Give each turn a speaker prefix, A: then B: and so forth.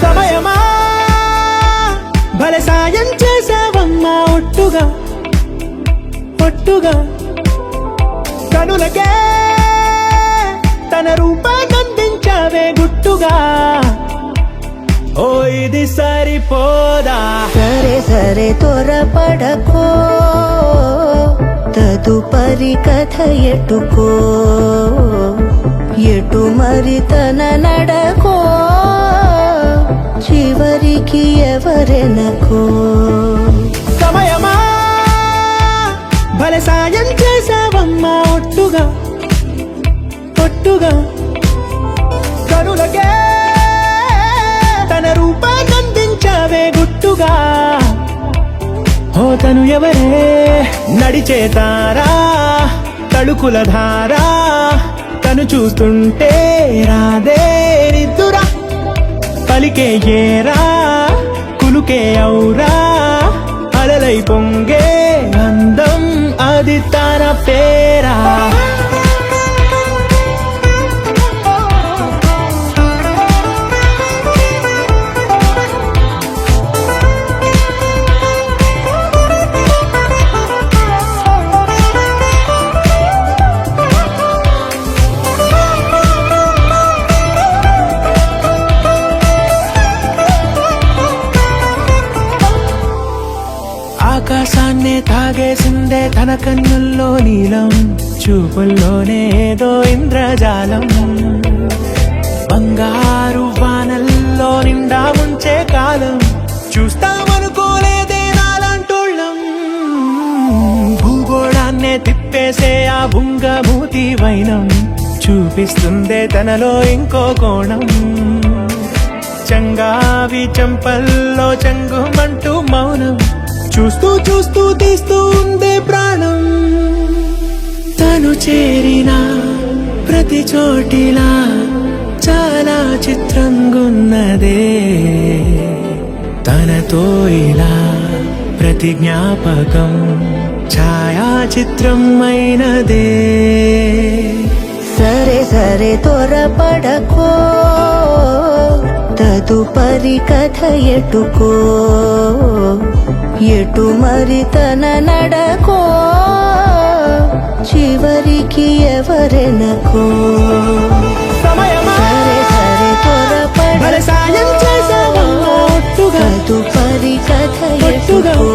A: సమయమా భలే సాయం చేసావమ్మా ఒట్టుగా ఒట్టుగా కనులకే తన రూపాన్నందించావే గుట్టుగా ఓ ఇది సరిపోదా
B: సరే సరే త్వరపడకో తదుపరి కథ ఎటుకో ఎటు మరి తన నడకో చివరికి ఎవరెనకో
A: సమయమా భలే సాయం చేసావమ్మా ఒట్టుగా ఒట్టుగా కనులకే తన రూపాన్నందించావే గుట్టుగా ఓ తను ఎవరే నడిచే తారా తళుకుల ధారా తను చూస్తుంటే రాదే నిద్దురా పలికే ఏరా కులుకే ఔరా అలలై పొంగే అందం అది తన పేరా ఆకాశాన్నే తాగేసిందే తన కన్నుల్లో నీలం చూపుల్లోనే ఏదో ఇంద్రజాలం బంగారు వానల్లో నిండా ముంచే కాలం చూస్తామనుకోలేదే నాలాంటోళ్ళం భూగోళాన్నే తిప్పేసే ఆ బుంగమూతి వైనం చూపిస్తుందే తనలో ఇంకో కోణం చంగావి చంపల్లో చంగుమంటూ మౌనం చూస్తూ చూస్తూ తీస్తూ ఉందే ప్రాణం తను చేరిన ప్రతి చోటిలా చాలా చిత్రంగున్నదే తనతో ఇలా ప్రతి జ్ఞాపకం ఛాయాచిత్రం అయినదే
B: సరే సరే త్వరపడకో తదుపరి కథ ఎటుకో ఎటు మరి తన నడకో చివరికి ఎవరెనకో
A: సమయమా
B: సరే సరే
A: భలే సాయం చేసావమ్మా ఒట్టుగా
B: తదుపరి కథ
A: ఒట్టుగా
B: ఎటుకో